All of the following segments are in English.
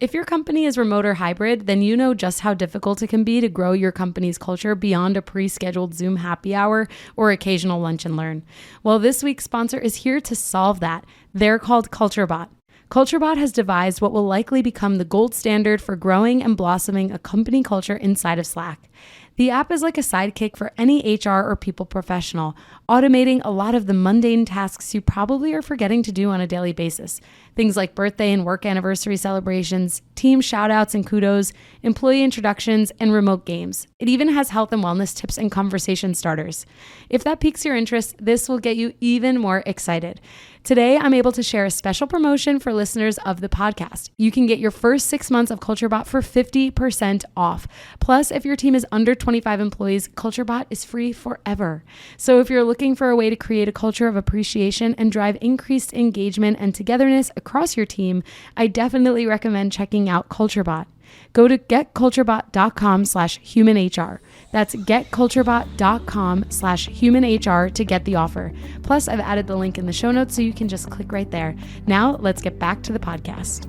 If your company is remote or hybrid, then you know just how difficult it can be to grow your company's culture beyond a pre-scheduled Zoom happy hour or occasional lunch and learn. Well, this week's sponsor is here to solve that. They're called CultureBot. CultureBot has devised what will likely become the gold standard for growing and blossoming a company culture inside of Slack. The app is like a sidekick for any HR or people professional, automating a lot of the mundane tasks you probably are forgetting to do on a daily basis. Things like birthday and work anniversary celebrations, team shoutouts and kudos, employee introductions, and remote games. It even has health and wellness tips and conversation starters. If that piques your interest, this will get you even more excited. Today, I'm able to share a special promotion for listeners of the podcast. You can get your first 6 months of CultureBot for 50% off. Plus, if your team is under 25 employees, CultureBot is free forever. So if you're looking for a way to create a culture of appreciation and drive increased engagement and togetherness across your team, I definitely recommend checking out CultureBot. Go to getculturebot.com/humanhr. That's getculturebot.com/humanhr to get the offer. Plus, I've added the link in the show notes so you can just click right there. Now, let's get back to the podcast.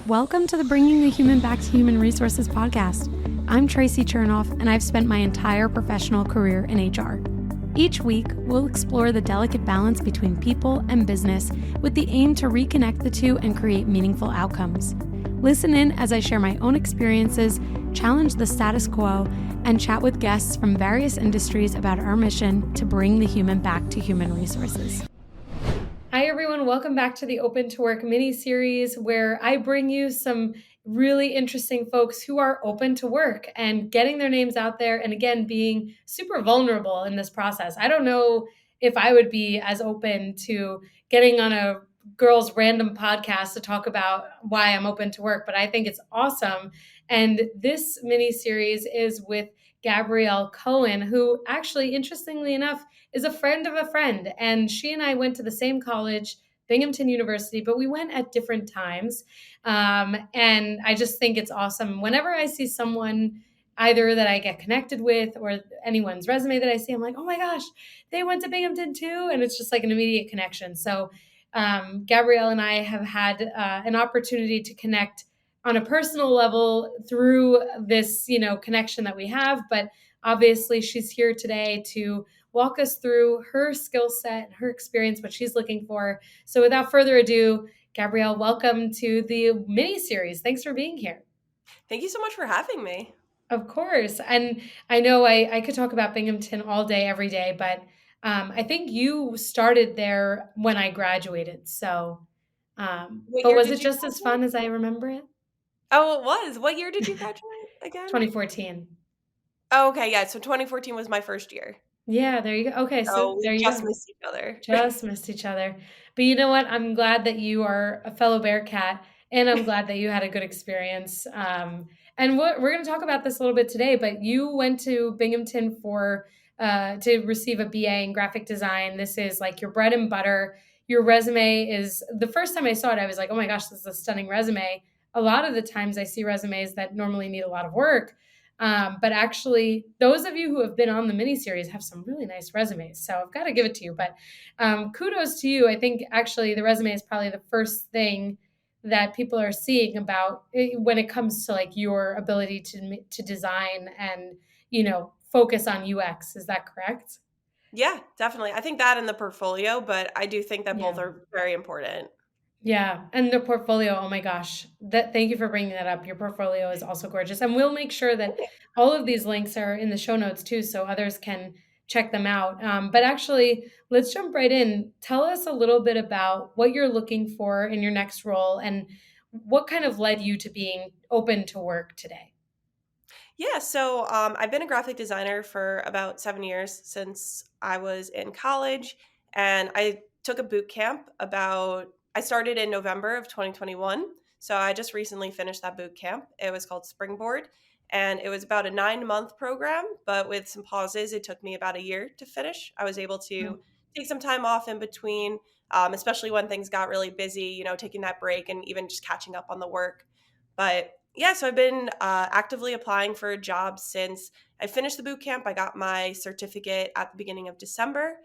Welcome to the Bringing the Human Back to Human Resources podcast. I'm Tracy Chernoff, and I've spent my entire professional career in HR. Each week, we'll explore the delicate balance between people and business with the aim to reconnect the two and create meaningful outcomes. Listen in as I share my own experiences, challenge the status quo, and chat with guests from various industries about our mission to bring the human back to human resources. Hi, everyone. Welcome back to the Open to Work mini-series, where I bring you some really interesting folks who are open to work and getting their names out there, and again, being super vulnerable in this process. I don't know if I would be as open to getting on a girls' random podcast to talk about why I'm open to work, but I think it's awesome. And this mini-series is with Gabrielle Cohen, who actually, interestingly enough, is a friend of a friend. And she and I went to the same college, Binghamton University, but we went at different times. And I just think it's awesome. Whenever I see someone either that I get connected with or anyone's resume that I see, I'm like, oh my gosh, they went to Binghamton too. And it's just like an immediate connection. So Gabrielle and I have had an opportunity to connect on a personal level through this, connection that we have. But obviously, she's here today to walk us through her skill set, her experience, what she's looking for. So without further ado, Gabrielle, welcome to the mini series. Thanks for being here. Thank you so much for having me. Of course. And I know I could talk about Binghamton all day, every day, but I think you started there when I graduated. So, but was it just as fun as I remember it? Oh, it was. What year did you graduate again? 2014. Oh, okay. Yeah. So 2014 was my first year. Yeah, there you go. Okay, so there we you just go. missed each other. Just missed each other. But you know what? I'm glad that you are a fellow Bearcat, and I'm glad that you had a good experience. And we're going to talk about this a little bit today, but you went to Binghamton for to receive a BA in graphic design. This is like your bread and butter. Your resume is, the first time I saw it, I was like, oh my gosh, this is a stunning resume. A lot of the times I see resumes that normally need a lot of work. But actually, those of you who have been on the miniseries have some really nice resumes. So I've got to give it to you. But kudos to you. I think actually the resume is probably the first thing that people are seeing about when it comes to like your ability to design and, focus on UX. Is that correct? Yeah, definitely. I think that in the portfolio, but I do think that both Yeah. are very important. Yeah, and the portfolio, oh my gosh. Thank you for bringing that up. Your portfolio is also gorgeous. And we'll make sure that all of these links are in the show notes too so others can check them out. But actually, let's jump right in. Tell us a little bit about what you're looking for in your next role and what kind of led you to being open to work today. Yeah, so I've been a graphic designer for about 7 years since I was in college, and I took a boot camp I started in November of 2021. So I just recently finished that boot camp. It was called Springboard, and it was about a 9-month program, but with some pauses, it took me about a year to finish. I was able to take some time off in between, especially when things got really busy, taking that break and even just catching up on the work. But yeah, so I've been actively applying for a job since I finished the boot camp. I got my certificate at the beginning of December.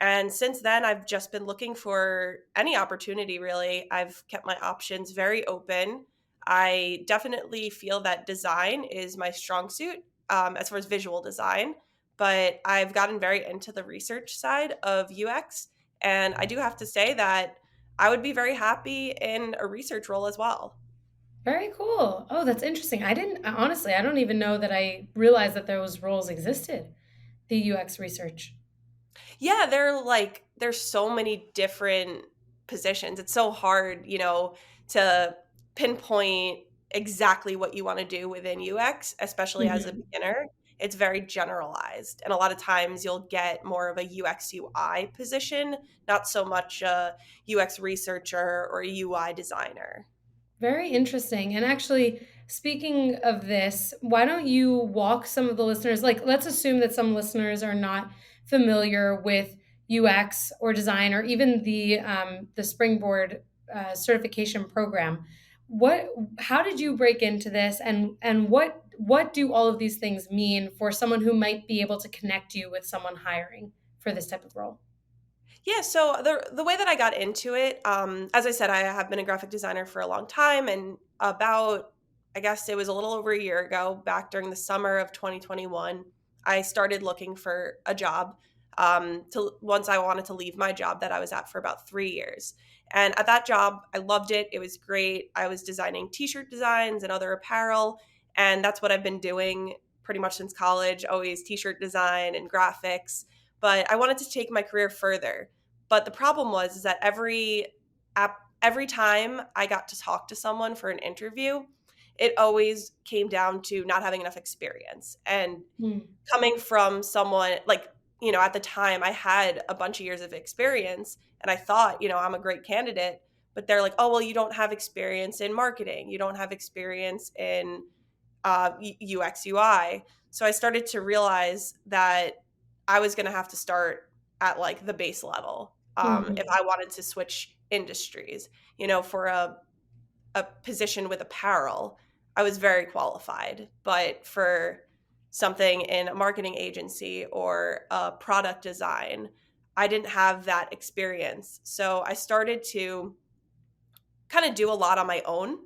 And since then, I've just been looking for any opportunity, really. I've kept my options very open. I definitely feel that design is my strong suit as far as visual design, but I've gotten very into the research side of UX. And I do have to say that I would be very happy in a research role as well. Very cool. Oh, that's interesting. I didn't honestly, I don't even know that I realized that those roles existed. The UX research. Yeah, there's so many different positions. It's so hard, to pinpoint exactly what you want to do within UX, especially as a Mhm. beginner. It's very generalized. And a lot of times you'll get more of a UX UI position, not so much a UX researcher or a UI designer. Very interesting. And actually, speaking of this, why don't you walk some of the listeners, like let's assume that some listeners are not familiar with UX or design or even the Springboard certification program. What how did you break into this and what do all of these things mean for someone who might be able to connect you with someone hiring for this type of role? Yeah, so the way that I got into it, as I said, I have been a graphic designer for a long time, and about I guess it was a little over a year ago, back during the summer of 2021, I started looking for a job. To once I wanted to leave my job that I was at for about 3 years, and at that job, I loved it. It was great. I was designing T-shirt designs and other apparel, and that's what I've been doing pretty much since college. Always T-shirt design and graphics, but I wanted to take my career further. But the problem was is that every time I got to talk to someone for an interview, it always came down to not having enough experience. And Hmm. coming from someone like, at the time I had a bunch of years of experience and I thought, I'm a great candidate, but they're like, "Oh, well, you don't have experience in marketing. You don't have experience in UX UI." So I started to realize that I was going to have to start at like the base level if Mhm. I wanted to switch industries. For a position with apparel, I was very qualified, but for something in a marketing agency or a product design, I didn't have that experience. So I started to kind of do a lot on my own.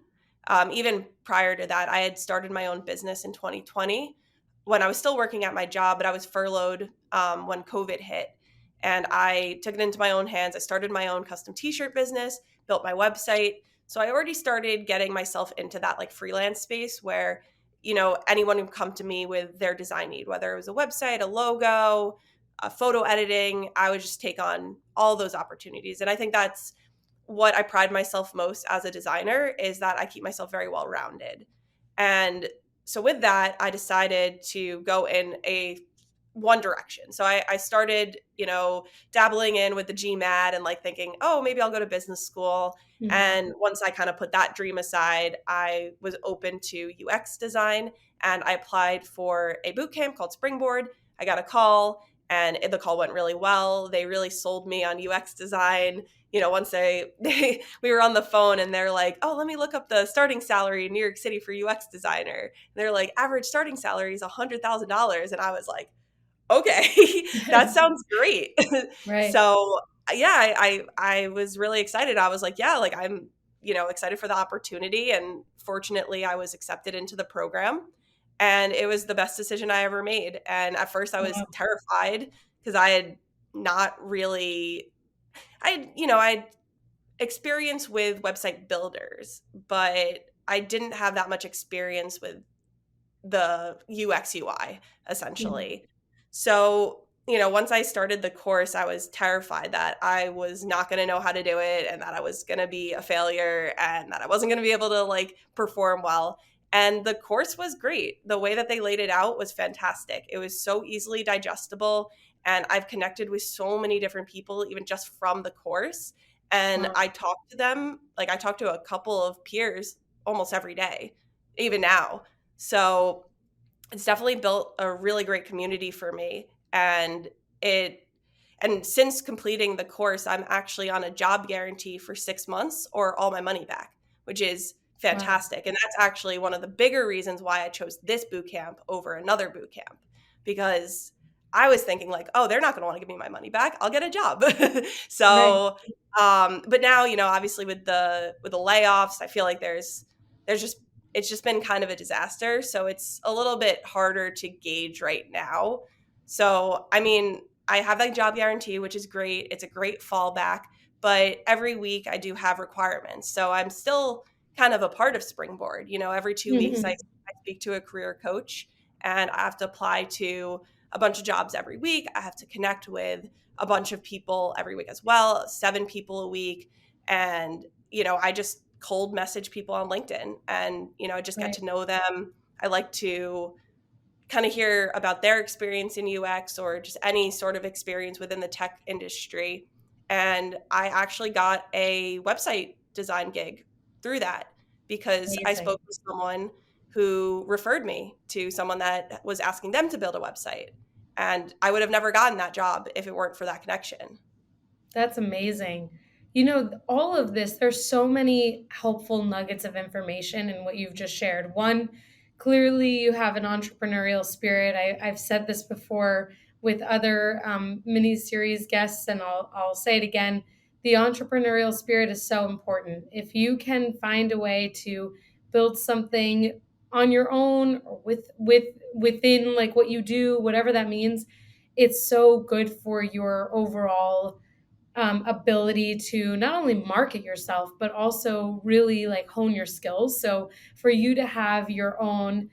Even prior to that, I had started my own business in 2020 when I was still working at my job, but I was furloughed when COVID hit. And I took it into my own hands. I started my own custom t shirt business, built my website. So I already started getting myself into that like freelance space where, anyone would come to me with their design need, whether it was a website, a logo, photo editing. I would just take on all those opportunities. And I think that's what I pride myself most as a designer is that I keep myself very well rounded. And so with that, I decided to go in a one direction. So I started, dabbling in with the GMAT and like thinking, oh, maybe I'll go to business school. Mhm. And once I kind of put that dream aside, I was open to UX design and I applied for a boot camp called Springboard. I got a call and the call went really well. They really sold me on UX design. Once they we were on the phone and they're like, "Oh, let me look up the starting salary in New York City for UX designer." And they're like, "Average starting salary is $100,000." And I was like, "Okay, that sounds great." Right. So, yeah, I was really excited. I was like, "Yeah, like I'm, excited for the opportunity." And fortunately, I was accepted into the program, and it was the best decision I ever made. And at first, I was Wow. terrified because I had not really I had experience with website builders, but I didn't have that much experience with the UX UI Mhm. essentially. So, once I started the course, I was terrified that I was not going to know how to do it and that I was going to be a failure and that I wasn't going to be able to like perform well. And the course was great. The way that they laid it out was fantastic. It was so easily digestible and I've connected with so many different people even just from the course. And Wow. I talk to them, like I talk to a couple of peers almost every day, even now. So it's definitely built a really great community for me. It and since completing the course, I'm actually on a job guarantee for 6 months or all my money back, which is Wow. fantastic. And that's actually one of the bigger reasons why I chose this boot camp over another boot camp because I was thinking like, oh, they're not going to want to give me my money back. I'll get a job. Right. So, but now, obviously with the layoffs, I feel like there's it's just been kind of a disaster. So it's a little bit harder to gauge right now. So, I mean, I have that job guarantee, which is great. It's a great fallback, but every week I do have requirements. So I'm still kind of a part of Springboard. Every 2 weeks I speak to a career coach and I have to apply to a bunch of jobs every week. I have to connect with a bunch of people every week as well, 7 people a week. And, I just cold message people on LinkedIn and, I just get Right. to know them. I like to kind of hear about their experience in UX or just any sort of experience within the tech industry. And I actually got a website design gig through that because I Amazing. spoke with someone who referred me to someone that was asking them to build a website. And I would have never gotten that job if it weren't for that connection. That's amazing. All of this, there's so many helpful nuggets of information in what you've just shared. One, clearly you have an entrepreneurial spirit. I've said this before with other mini series guests, and I'll say it again. The entrepreneurial spirit is so important. If you can find a way to build something on your own or within like what you do, whatever that means, it's so good for your overall ability to not only market yourself but also really like hone your skills. So for you to have your own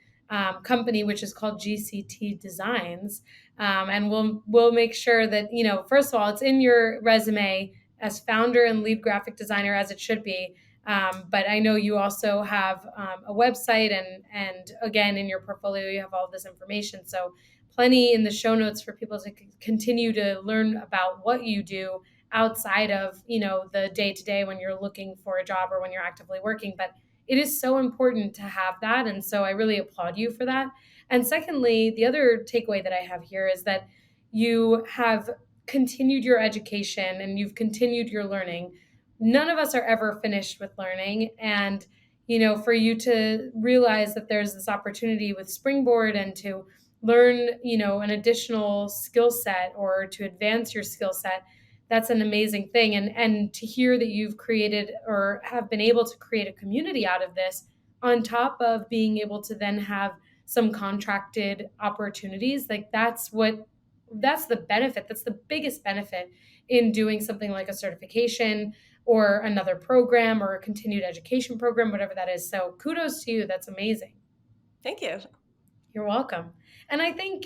company, which is called GCT Designs, and we'll make sure that first of all it's in your resume as founder and lead graphic designer as it should be. But I know you also have a website, and again in your portfolio you have all this information. So plenty in the show notes for people to continue to learn about what you do outside of the day to day when you're looking for a job or when you're actively working. But it is so important to have that, and so I really applaud you for that. And secondly, the other takeaway that I have here is that you have continued your education and you've continued your learning. None of us are ever finished with learning, and for you to realize that there's this opportunity with Springboard and to learn an additional skill set or to advance your skill set, that's an amazing thing. And to hear that you've created or have been able to create a community out of this, on top of being able to then have some contracted opportunities, like that's the benefit. That's the biggest benefit in doing something like a certification or another program or a continued education program, whatever that is. So kudos to you. That's amazing. Thank you. You're welcome. And I think,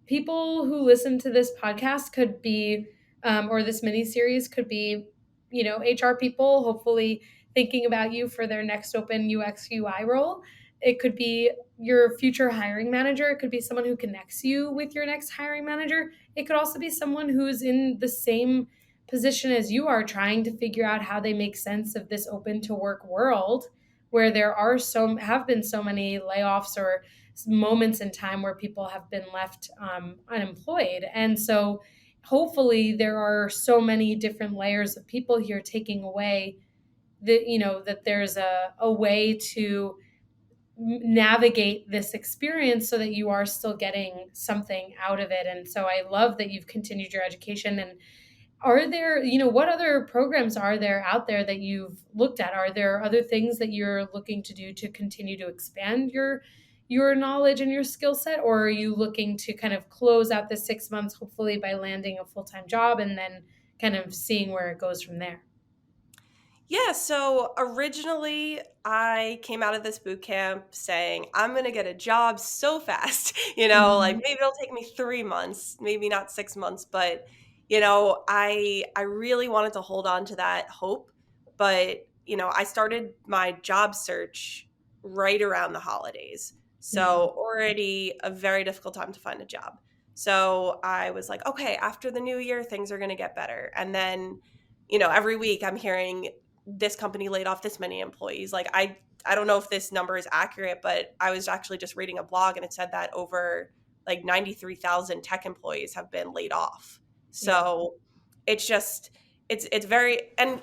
people who listen to this podcast could be, or this mini series could be, HR people, hopefully thinking about you for their next open UX UI role. It could be your future hiring manager. It could be someone who connects you with your next hiring manager. It could also be someone who's in the same position as you are, trying to figure out how they make sense of this open to work world where there have been so many layoffs or moments in time where people have been left unemployed. And so hopefully there are so many different layers of people here taking away that there's a way to navigate this experience so that you are still getting something out of it. And so I love that you've continued your education. And are there, what other programs are there out there that you've looked at? Are there other things that you're looking to do to continue to expand your knowledge and your skill set? Or are you looking to kind of close out the 6 months, hopefully by landing a full-time job and then kind of seeing where it goes from there? Yeah, so originally I came out of this boot camp saying, I'm going to get a job so fast, like Mhm. maybe it'll take me 3 months, maybe not 6 months, but, I really wanted to hold on to that hope. But, I started my job search right around the holidays. Mhm. So already a very difficult time to find a job. So I was like, okay, after the new year, things are going to get better. And then, every week I'm hearing this company laid off this many employees. Like I don't know if this number is accurate, but I was actually just reading a blog and it said that over like 93,000 tech employees have been laid off. Yeah. So it's just it's very, and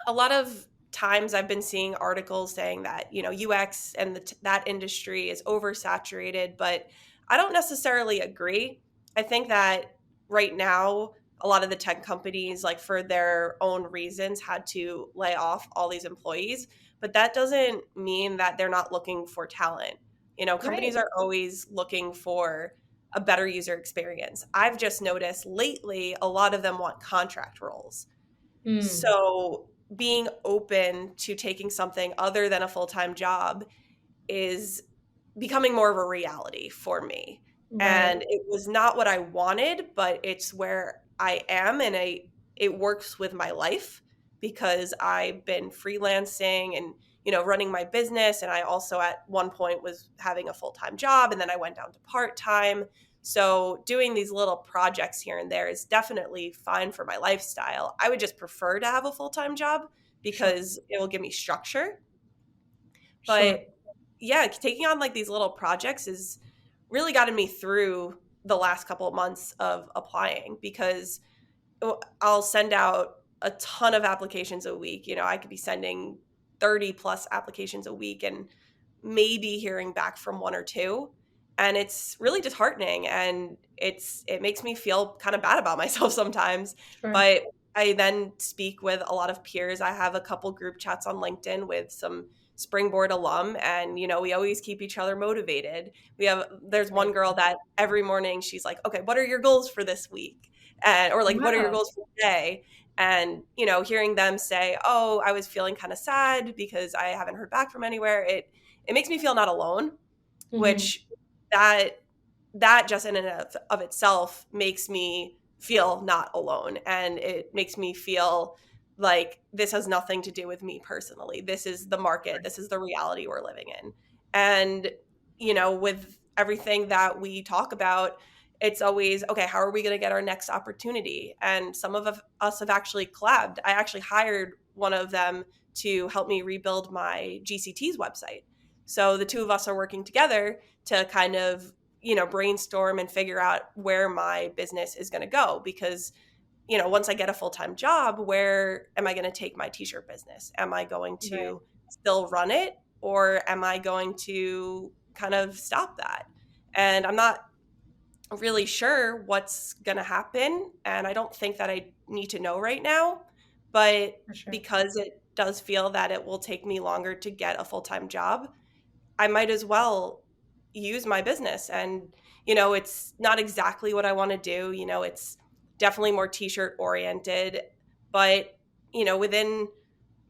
a lot of times I've been seeing articles saying that, UX and that industry is oversaturated, but I don't necessarily agree. I think that right now, a lot of the tech companies, like for their own reasons, had to lay off all these employees. but that doesn't mean that they're not looking for talent. Companies Right. are always looking for a better user experience. I've just noticed lately a lot of them want contract roles. Mm. So being open to taking something other than a full-time job is becoming more of a reality for me. Right. And it was not what I wanted, but it's where I am, and it works with my life because I've been freelancing and running my business, and I also at one point was having a full-time job, and then I went down to part-time. So doing these little projects here and there is definitely fine for my lifestyle. I would just prefer to have a full-time job Sure. because it will give me structure. Sure. But yeah, taking on like these little projects is really gotten me through the last couple of months of applying because I'll send out a ton of applications a week. I could be sending 30 plus applications a week and maybe hearing back from one or two. And it's really disheartening, and it makes me feel kind of bad about myself sometimes. Sure. But I then speak with a lot of peers. I have a couple group chats on LinkedIn with some Springboard alum, and we always keep each other motivated. There's one Right. girl that every morning she's like, okay, what are your goals for this week? And or like, what are your Wow. goals for today? And hearing them say, oh, I was feeling kind of sad because I haven't heard back from anywhere, it makes me feel not alone, Hmm. which that that just in and of itself makes me feel not alone, and it makes me feel like this has nothing to do with me personally. This is the market, this is the reality we're living in. And with everything that we talk about, it's always, okay, how are we going to get our next opportunity? And some of us have actually collabed. I actually hired one of them to help me rebuild my GCT's website. So the two of us are working together to kind of, brainstorm and figure out where my business is going to go. Because, once I get a full time job, where am I going to take my t shirt business? Am I going Right. to still run it, or am I going to kind of stop that? And I'm not really sure what's going to happen. And I don't think that I need to know right now. But For sure. because it does feel that it will take me longer to get a full time job, I might as well use my business. And, it's not exactly what I want to do. It's definitely more t shirt oriented. But, within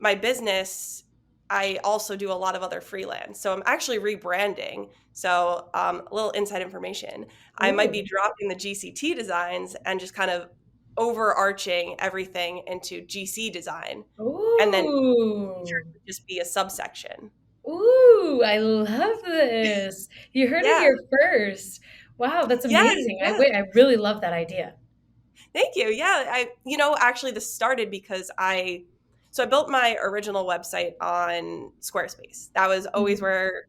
my business, I also do a lot of other freelance. So I'm actually rebranding. So a little inside information. I might be Ooh. dropping the GCT designs and just kind of overarching everything into GC design. And then Ooh. just be a subsection. Ooh, I love this. You heard it Yeah. here first. Wow, that's Yeah. amazing. I Yeah. wait, I really love that idea. Thank you. Yeah, actually this started because I built my original website on Squarespace. That was always Mhm. where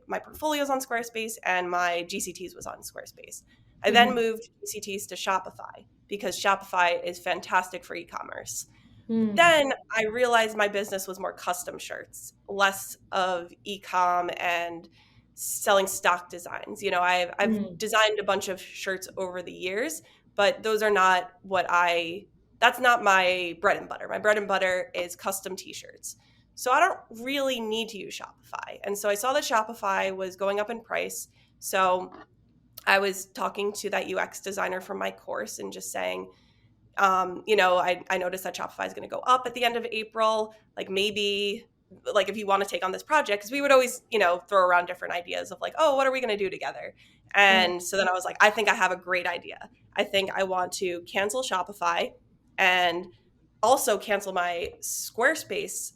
my portfolio's on Squarespace and my GCTs was on Squarespace. I then Mhm. moved GCTs to Shopify because Shopify is fantastic for e-commerce. Mm. Then I realized my business was more custom shirts, less of e-com and selling stock designs. I've Mm. designed a bunch of shirts over the years, but those are not that's not my bread and butter. My bread and butter is custom t-shirts. So I don't really need to use Shopify. And so I saw that Shopify was going up in price. So I was talking to that UX designer from my course and just saying, I noticed that Shopify is going to go up at the end of April. Like maybe, like if you want to take on this project, because we would always, throw around different ideas of like, oh, what are we going to do together? Right. And so then I was like, I think I have a great idea. I think I want to cancel Shopify and also cancel my Squarespace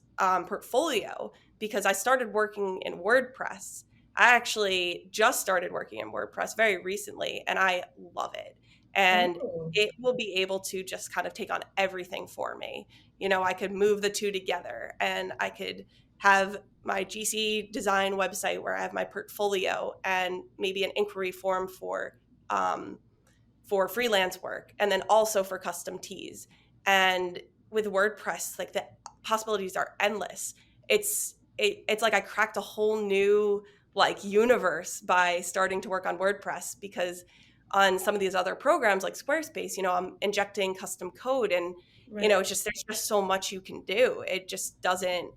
portfolio because I started working in WordPress. I actually just started working in WordPress very recently, and I love it. And Oh. it will be able to just kind of take on everything for me. I could move the two together, and I could have my GC design website where I have my portfolio and maybe an inquiry form for freelance work, and then also for custom tees. And with WordPress, like the possibilities are endless. It's like I cracked a whole new like universe by starting to work on WordPress, because on some of these other programs like Squarespace, I'm injecting custom code, and Right. there's just so much you can do. It just doesn't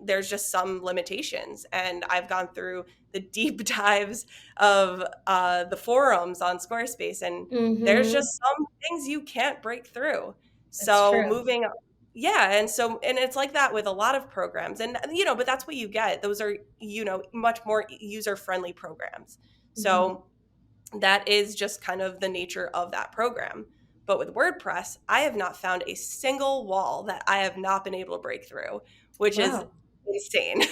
there's just some limitations. And I've gone through the deep dives of the forums on Squarespace, and there's Mm-hmm. just some things you can't break through. That's So true. yeah, and it's like that with a lot of programs, and but that's what you get. Those are much more user friendly programs. Mm-hmm. So that is just kind of the nature of that program. But with WordPress, I have not found a single wall that I have not been able to break through, which is Wow. insane.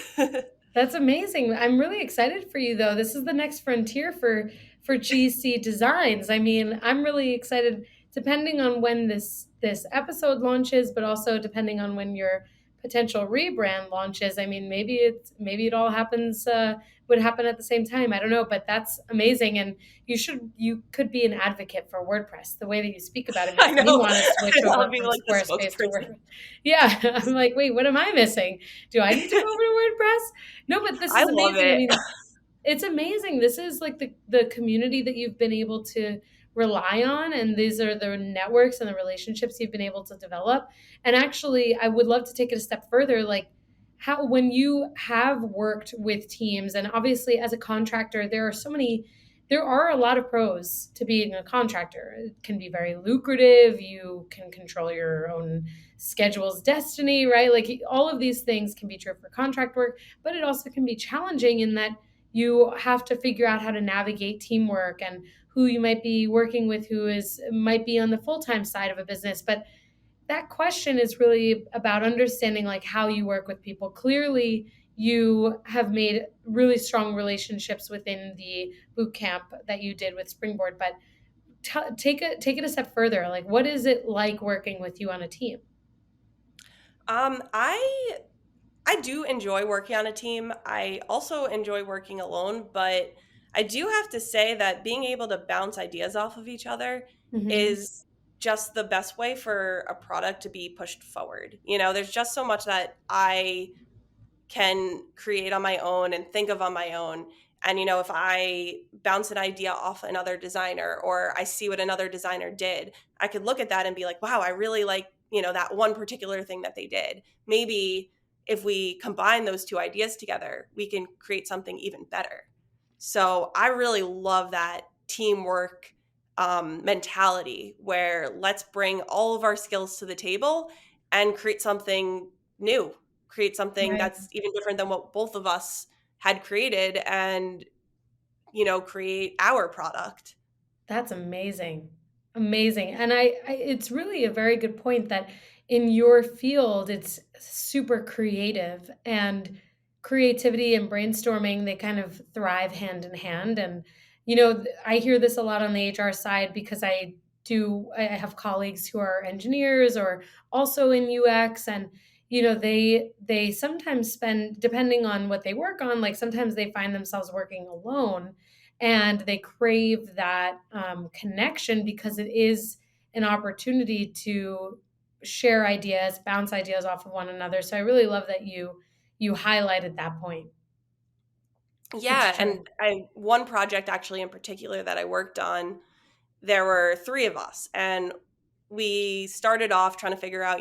That's amazing. I'm really excited for you though. This is the next frontier for GC designs. I mean, I'm really excited depending on when this episode launches, but also depending on when your potential rebrand launches. I mean, maybe it all happens would happen at the same time. I don't know, but that's amazing, and you could be an advocate for WordPress. The way that you speak about it I makes me know. want to switch I'll over be from like the Squarespace to spokesperson. WordPress. Yeah, I'm like, wait, what am I missing? Do I need to go over to WordPress? No, but this I is love amazing. I it. mean, it's amazing. This is like the community that you've been able to rely on, and these are the networks and the relationships you've been able to develop. And actually, I would love to take it a step further, like how when you have worked with teams, and obviously as a contractor, there are a lot of pros to being a contractor. It can be very lucrative. You can control your own schedule's destiny, right? Like all of these things can be true for contract work, but it also can be challenging in that you have to figure out how to navigate teamwork and who you might be working with, who is might be on the full-time side of a business. But that question is really about understanding like how you work with people. Clearly you have made really strong relationships within the boot camp that you did with Springboard, but take it a step further. Like, what is it like working with you on a team? I do enjoy working on a team. I also enjoy working alone, but I do have to say that being able to bounce ideas off of each other Mm-hmm. is just the best way for a product to be pushed forward. There's just so much that I can create on my own and think of on my own. And if I bounce an idea off another designer, or I see what another designer did, I could look at that and be like, wow, I really like, that one particular thing that they did. Maybe if we combine those two ideas together, we can create something even better. So I really love that teamwork mentality where let's bring all of our skills to the table and create something new, create something Right. that's even different than what both of us had created, and create our product. That's amazing. Amazing. And it's really a very good point that in your field, it's super creative, and creativity and brainstorming, they kind of thrive hand in hand. And, I hear this a lot on the HR side because I have colleagues who are engineers or also in UX, and, they sometimes spend, depending on what they work on, like sometimes they find themselves working alone, and they crave that connection because it is an opportunity to share ideas, bounce ideas off of one another. So I really love that you highlighted that point. It's Yeah, and true. one project actually in particular that I worked on, there were three of us, and we started off trying to figure out,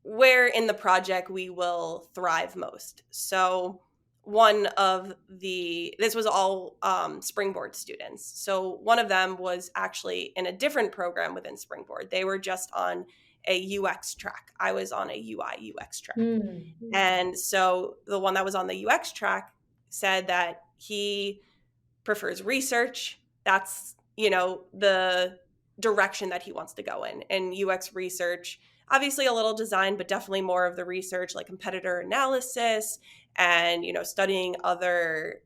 where in the project we will thrive most. So this was all Springboard students. So one of them was actually in a different program within Springboard. They were just on a UX track. I was on a UI UX track. Mm. And so the one that was on the UX track said that he prefers research. That's, the direction that he wants to go in. And UX research, obviously a little design, but definitely more of the research, like competitor analysis and, studying other,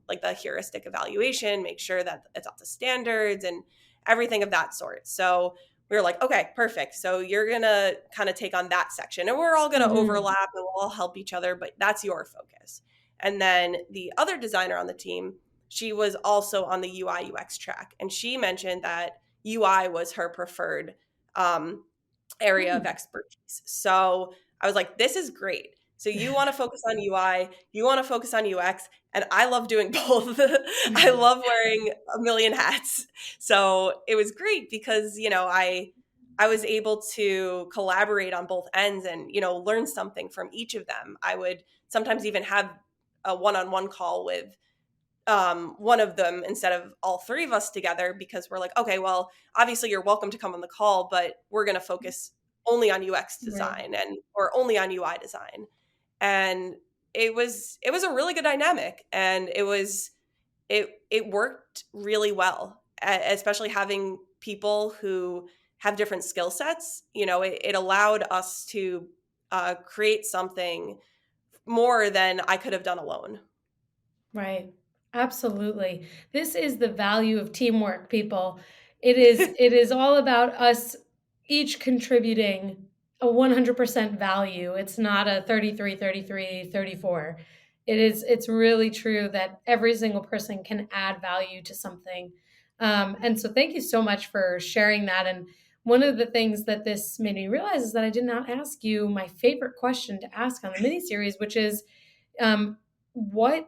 like the heuristic evaluation, make sure that it's up to standards and everything of that sort. So we were like, okay, perfect. So you're going to kind of take on that section, and we're all going to Hmm. overlap and we'll all help each other, but that's your focus. And then the other designer on the team, she was also on the UI UX track, and she mentioned that UI was her preferred area of expertise. So I was like, this is great. So you want to focus on UI, you want to focus on UX, and I love doing both. I love wearing a million hats. So it was great because, I was able to collaborate on both ends and, learn something from each of them. I would sometimes even have a one-on-one call with one of them instead of all three of us together, because we're like, okay, well, obviously you're welcome to come on the call, but we're going to focus only on UX Right. design and or only on UI design. And it was a really good dynamic, and it worked really well, especially having people who have different skill sets. It allowed us to create something more than I could have done alone. Right. Absolutely. This is the value of teamwork, people. It is all about us each contributing a 100% value. It's not a 33, 33, 34. It's really true that every single person can add value to something. And so thank you so much for sharing that. And one of the things that this made me realize is that I did not ask you my favorite question to ask on the mini series, which is um, what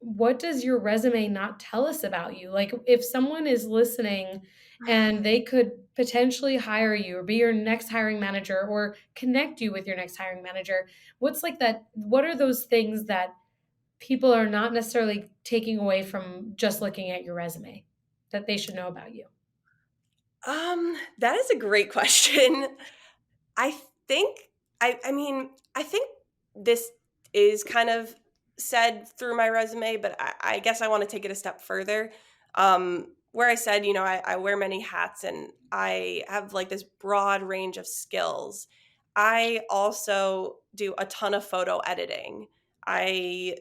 what does your resume not tell us about you? Like, if someone is listening and they could potentially hire you or be your next hiring manager or connect you with your next hiring manager, what's like that? What are those things that people are not necessarily taking away from just looking at your resume that they should know about you? That is a great question. I think I think this is kind of said through my resume, but I guess I want to take it a step further. Where I said, I wear many hats and I have like this broad range of skills. I also do a ton of photo editing. I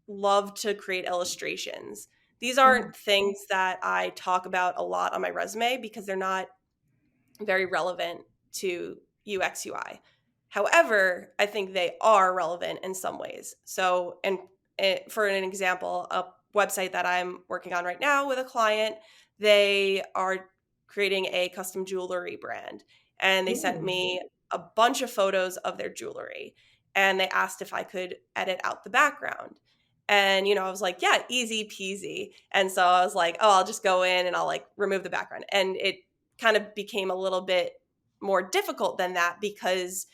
love to create illustrations. These Oh, aren't things that I talk about a lot on my resume because they're not very relevant to UX UI. However, I think they are relevant in some ways. So, and for an example, a website that I'm working on right now with a client, they are creating a custom jewelry brand, and they sent ooh, me a bunch of photos of their jewelry, and they asked if I could edit out the background. And I was like, yeah, easy peasy. And so I was like, oh, I'll just go in and I'll like remove the background. And it kind of became a little bit more difficult than that because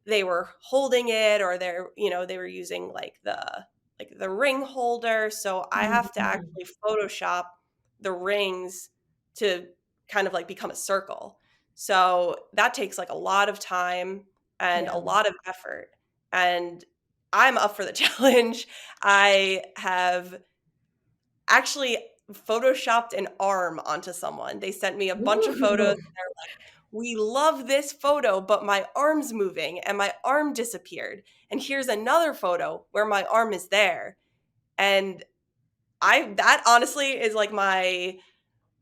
they were holding it, or they were using like the ring holder, so I have to mhm, actually photoshop the rings to kind of like become a circle. So that takes like a lot of time and a yeah. lot of effort, and I'm up for the challenge. I have actually photoshopped an arm onto someone. They sent me a bunch of photos. Ooh. They're like, we love this photo, but my arm's moving and my arm disappeared. And here's another photo where my arm is there. And that honestly is like my,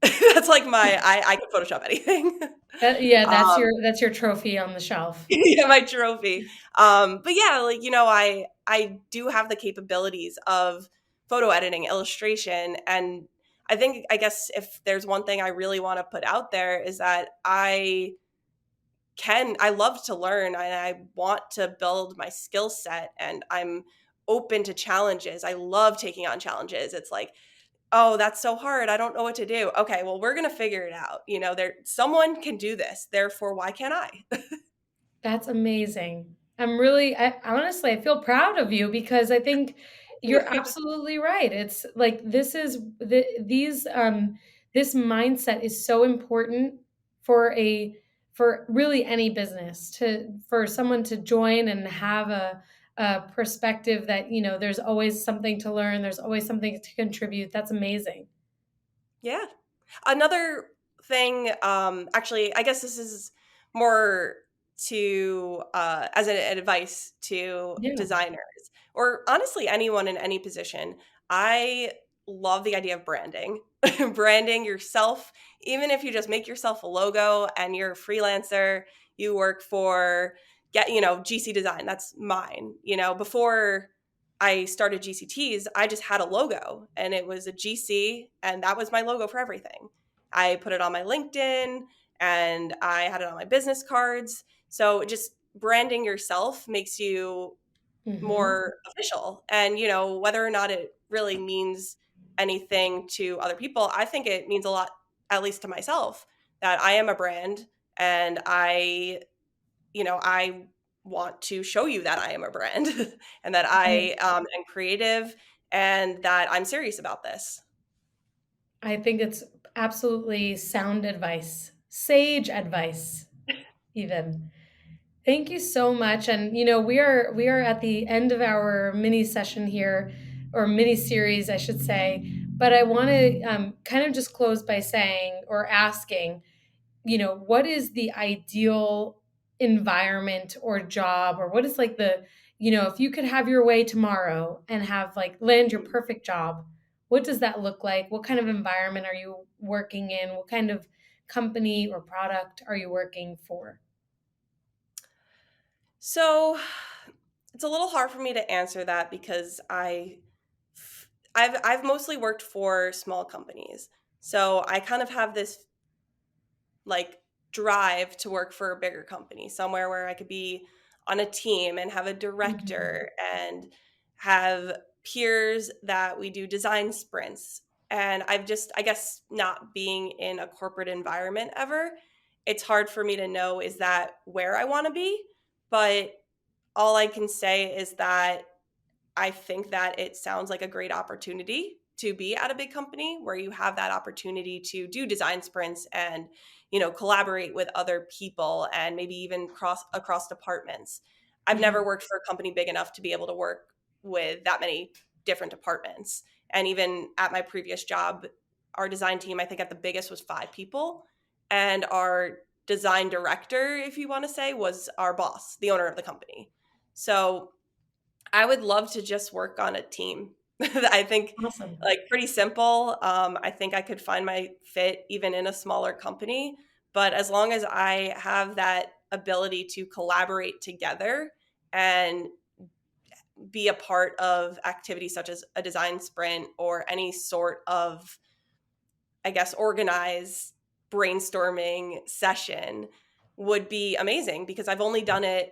that's like I can Photoshop anything. Yeah, um, that's your trophy on the shelf. yeah, my trophy. But yeah, like, I do have the capabilities of photo editing, illustration, and I guess if there's one thing I really want to put out there is that I love to learn and I want to build my skill set, and I'm open to challenges. I love taking on challenges. It's like, oh, that's so hard. I don't know what to do. Okay, well, we're going to figure it out. Someone can do this. Therefore, why can't I? That's amazing. I honestly, I feel proud of you because I think you're absolutely right. It's like this mindset is so important for for really any business for someone to join and have a perspective that, there's always something to learn, there's always something to contribute. That's amazing. Yeah. Another thing, actually, I guess this is more to as an advice to Yeah. designers, or honestly anyone in any position. I love the idea of branding. Branding yourself, even if you just make yourself a logo and you're a freelancer, you work for GC Design, that's mine. Before I started GCTs, I just had a logo and it was a GC, and that was my logo for everything. I put it on my LinkedIn and I had it on my business cards. So just branding yourself makes you Mhm. more official. And, whether or not it really means anything to other people, I think it means a lot, at least to myself, that I am a brand And I want to show you that I am a brand and that I am creative and that I'm serious about this. I think it's absolutely sound advice, sage advice, even. Thank you so much. And we are at the end of our mini session here, or mini series, I should say. But I want to kind of just close by saying or asking, what is the ideal environment or job, or what is like if you could have your way tomorrow and have like land your perfect job, what does that look like? What kind of environment are you working in? What kind of company or product are you working for? So it's a little hard for me to answer that because I've mostly worked for small companies. So I kind of have this like drive to work for a bigger company, somewhere where I could be on a team and have a Mhm. director and have peers that we do design sprints. And I guess, not being in a corporate environment ever, it's hard for me to know is that where I want to be. But all I can say is that I think that it sounds like a great opportunity to be at a big company where you have that opportunity to do design sprints and, collaborate with other people and maybe even cross across departments. I've never Mhm. worked for a company big enough to be able to work with that many different departments. And even at my previous job, our design team, I think at the biggest was 5 people. And our design director, if you want to say, was our boss, the owner of the company. So I would love to just work on a team. I think Awesome. like pretty simple. I think I could find my fit even in a smaller company, but as long as I have that ability to collaborate together and be a part of activities such as a design sprint or any sort of, I guess, organized brainstorming session would be amazing because I've only done it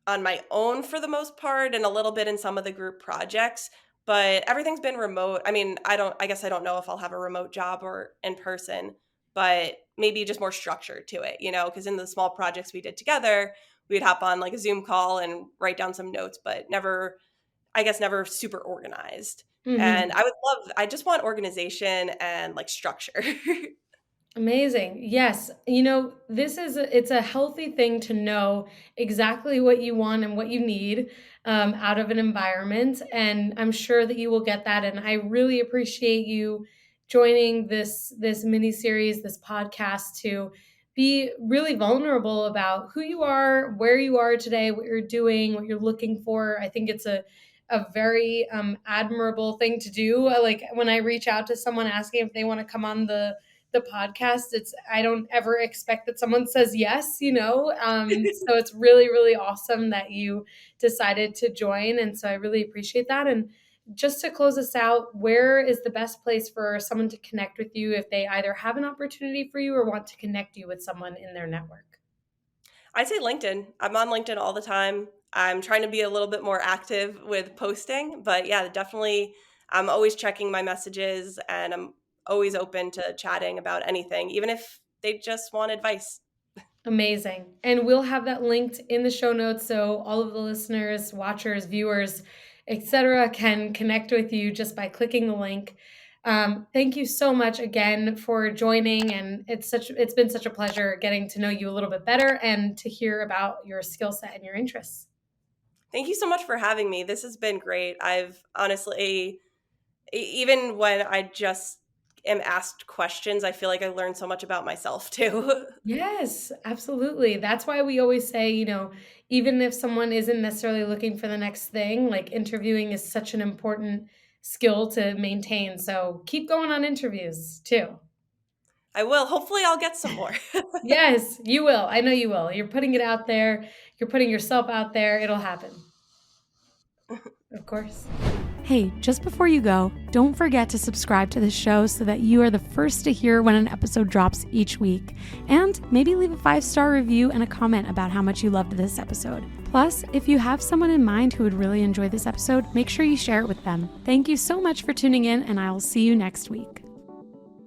on my own for the most part and a little bit in some of the group projects, but everything's been remote. I mean, I guess I don't know if I'll have a remote job or in person, but maybe just more structure to it, because in the small projects we did together, we'd hop on like a Zoom call and write down some notes, but never super organized. And Mhm. I just want organization and like structure. Amazing. Yes. It's a healthy thing to know exactly what you want and what you need out of an environment. And I'm sure that you will get that. And I really appreciate you joining this mini series, this podcast, to be really vulnerable about who you are, where you are today, what you're doing, what you're looking for. I think it's a very admirable thing to do. Like when I reach out to someone asking if they want to come on the podcast, it's I don't ever expect that someone says yes. So it's really, really awesome that you decided to join, and so I really appreciate that. And just to close us out, where is the best place for someone to connect with you if they either have an opportunity for you or want to connect you with someone in their network? I'd say LinkedIn. I'm on LinkedIn all the time. I'm trying to be a little bit more active with posting, but yeah, definitely I'm always checking my messages and I'm always open to chatting about anything, even if they just want advice. Amazing. And we'll have that linked in the show notes so all of the listeners, watchers, viewers, etc., can connect with you just by clicking the link. Thank you so much again for joining, and it's been such a pleasure getting to know you a little bit better and to hear about your skill set and your interests. Thank you so much for having me. This has been great. I've honestly, even when I just am asked questions, I feel like I learned so much about myself too. Yes, absolutely. That's why we always say, even if someone isn't necessarily looking for the next thing, like interviewing is such an important skill to maintain. So keep going on interviews too. I will. Hopefully, I'll get some more. Yes, you will. I know you will. You're putting it out there, you're putting yourself out there. It'll happen. Of course. Hey, just before you go, don't forget to subscribe to the show so that you are the first to hear when an episode drops each week. And maybe leave a 5-star review and a comment about how much you loved this episode. Plus, if you have someone in mind who would really enjoy this episode, make sure you share it with them. Thank you so much for tuning in, and I will see you next week.